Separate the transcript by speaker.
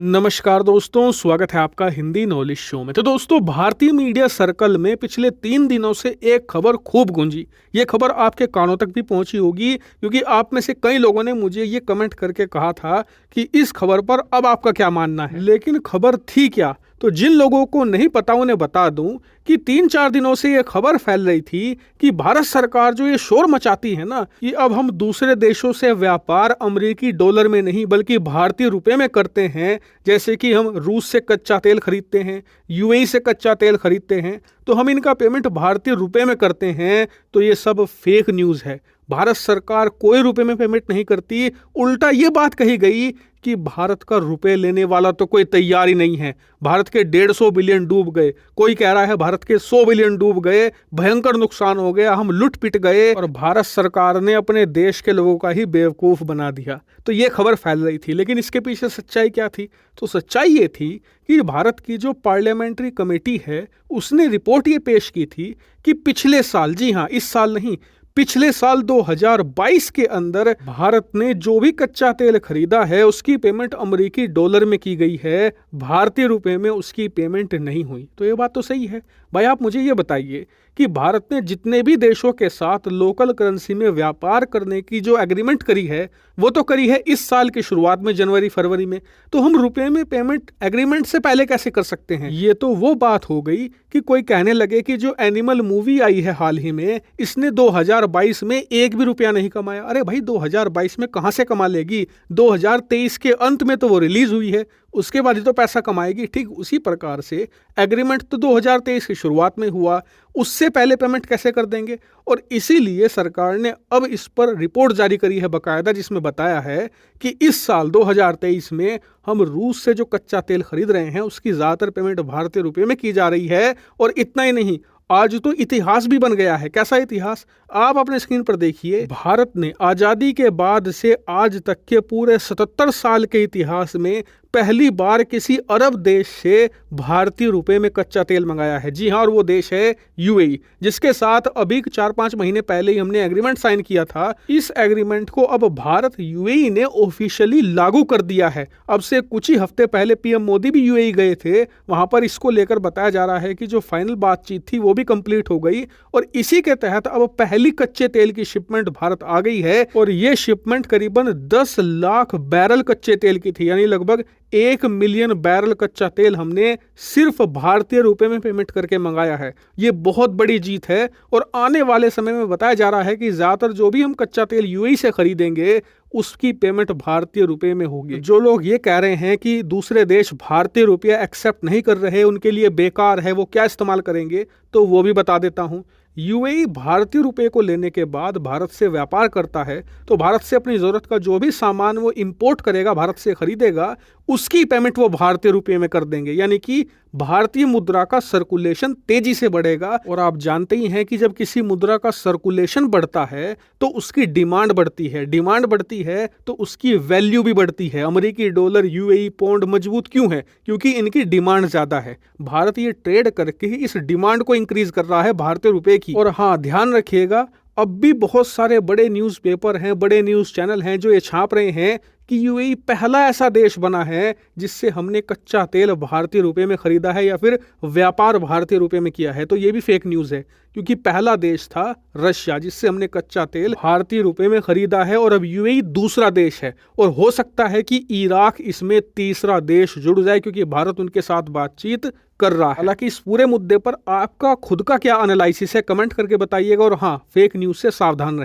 Speaker 1: नमस्कार दोस्तों, स्वागत है आपका हिंदी नॉलेज शो में। तो दोस्तों, भारतीय मीडिया सर्कल में पिछले 3 दिनों से एक खबर खूब गूंजी। ये खबर आपके कानों तक भी पहुंची होगी, क्योंकि आप में से कई लोगों ने मुझे ये कमेंट करके कहा था कि इस खबर पर अब आपका क्या मानना है। लेकिन खबर थी क्या, तो जिन लोगों को नहीं पता उन्हें बता दूं कि 3-4 दिनों से ये खबर फैल रही थी कि भारत सरकार जो ये शोर मचाती है ना कि अब हम दूसरे देशों से व्यापार अमेरिकी डॉलर में नहीं बल्कि भारतीय रुपए में करते हैं। जैसे कि हम रूस से कच्चा तेल खरीदते हैं, यूएई से कच्चा तेल खरीदते हैं, तो हम इनका पेमेंट भारतीय रुपए में करते हैं। तो ये सब फेक न्यूज़ है। भारत सरकार कोई रुपए में पेमेंट नहीं करती। उल्टा ये बात कही गई कि भारत का रुपए लेने वाला तो कोई तैयार ही नहीं है। भारत के 150 बिलियन डूब गए, कोई कह रहा है भारत के 100 बिलियन डूब गए, भयंकर नुकसान हो गया, हम लुट पिट गए और भारत सरकार ने अपने देश के लोगों का ही बेवकूफ़ बना दिया। तो ये खबर फैल रही थी। लेकिन इसके पीछे सच्चाई क्या थी? तो सच्चाई ये थी कि भारत की जो पार्लियामेंट्री कमेटी है उसने रिपोर्ट ये पेश की थी कि पिछले साल, जी हाँ इस साल नहीं, पिछले साल 2022 के अंदर भारत ने जो भी कच्चा तेल खरीदा है उसकी पेमेंट अमेरिकी डॉलर में की गई है, भारतीय रुपए में उसकी पेमेंट नहीं हुई। तो ये बात तो सही है भाई। आप मुझे ये बताइए कि भारत ने जितने भी देशों के साथ लोकल करेंसी में व्यापार करने की जो एग्रीमेंट करी है वो तो करी है इस साल की शुरुआत में, जनवरी फरवरी में। तो हम रुपए में पेमेंट एग्रीमेंट से पहले कैसे कर सकते हैं? ये तो वो बात हो गई कि कोई कहने लगे कि जो एनिमल मूवी आई है हाल ही में, इसने 2022 में एक भी रुपया नहीं कमाया। अरे भाई, 2022 में कहां से कमा लेगी? 2023 के अंत में तो वो रिलीज हुई है, उसके बाद ही तो पैसा कमाएगी। ठीक उसी प्रकार से एग्रीमेंट तो 2023 की शुरुआत में हुआ, उससे पहले पेमेंट कैसे कर देंगे? और इसीलिए सरकार ने अब इस पर रिपोर्ट जारी करी है बाकायदा, जिसमें बताया है कि इस साल 2023 में हम रूस से जो कच्चा तेल खरीद रहे हैं उसकी ज़्यादातर पेमेंट भारतीय रुपये में की जा रही है। और इतना ही नहीं, आज तो इतिहास भी बन गया है। कैसा इतिहास? आप अपने स्क्रीन पर देखिए। भारत ने आज़ादी के बाद से आज तक के पूरे 77 साल के इतिहास में पहली बार किसी अरब देश से भारतीय रुपए में कच्चा तेल मंगाया है। जी हाँ, और वो देश है यूएई, जिसके साथ अभी 4-5 महीने पहले ही हमने एग्रीमेंट साइन किया था। इस एग्रीमेंट को अब भारत यूएई ने ऑफिशियली लागू कर दिया है। अब से कुछ ही हफ्ते पहले पीएम मोदी भी यूएई गए थे। वहां पर इसको लेकर बताया जा रहा है कि जो फाइनल बातचीत थी वो भी कंप्लीट हो गई और इसी के तहत अब पहली कच्चे तेल की शिपमेंट भारत आ गई है। और ये शिपमेंट करीबन 10 लाख बैरल कच्चे तेल की थी, यानी लगभग 1 मिलियन बैरल कच्चा तेल हमने सिर्फ भारतीय रुपए में पेमेंट करके मंगाया है। ये बहुत बड़ी जीत है और आने वाले समय में बताया जा रहा है कि ज्यादातर जो भी हम कच्चा तेल यूएई से खरीदेंगे उसकी पेमेंट भारतीय रुपए में होगी। जो लोग ये कह रहे हैं कि दूसरे देश भारतीय रुपया एक्सेप्ट नहीं कर रहे, उनके लिए बेकार है, वो क्या इस्तेमाल करेंगे, तो वो भी बता देता हूं। यूएई भारतीय रुपए को लेने के बाद भारत से व्यापार करता है, तो भारत से अपनी ज़रूरत का जो भी सामान वो इंपोर्ट करेगा, भारत से खरीदेगा, उसकी पेमेंट वो भारतीय रुपए में कर देंगे। यानी कि भारतीय मुद्रा का सर्कुलेशन तेजी से बढ़ेगा। और आप जानते ही हैं कि जब किसी मुद्रा का सर्कुलेशन बढ़ता है तो उसकी डिमांड बढ़ती है, डिमांड बढ़ती है तो उसकी वैल्यू भी बढ़ती है। अमेरिकी डॉलर, यूएई पौंड मजबूत क्यों है? क्योंकि इनकी डिमांड ज़्यादा है। भारत ये ट्रेड करके ही इस डिमांड को इंक्रीज कर रहा है भारतीय रुपए की। और हाँ, ध्यान रखिएगा, अब भी बहुत सारे बड़े न्यूज़पेपर हैं, बड़े न्यूज़ चैनल हैं जो ये छाप रहे हैं कि यूएई पहला ऐसा देश बना है जिससे हमने कच्चा तेल भारतीय रुपए में खरीदा है या फिर व्यापार भारतीय रुपए में किया है। तो ये भी फेक न्यूज़ है, क्योंकि पहला देश था रशिया जिससे हमने कच्चा तेल भारतीय रुपए में खरीदा है और अब यूएई दूसरा देश है। और हो सकता है कि इराक इसमें तीसरा देश जुड़ जाए, क्योंकि भारत उनके साथ बातचीत कर रहा है। हालांकि इस पूरे मुद्दे पर आपका खुद का क्या एनालिसिस है, कमेंट करके बताइएगा। और हाँ, फेक न्यूज़ से सावधान रहें।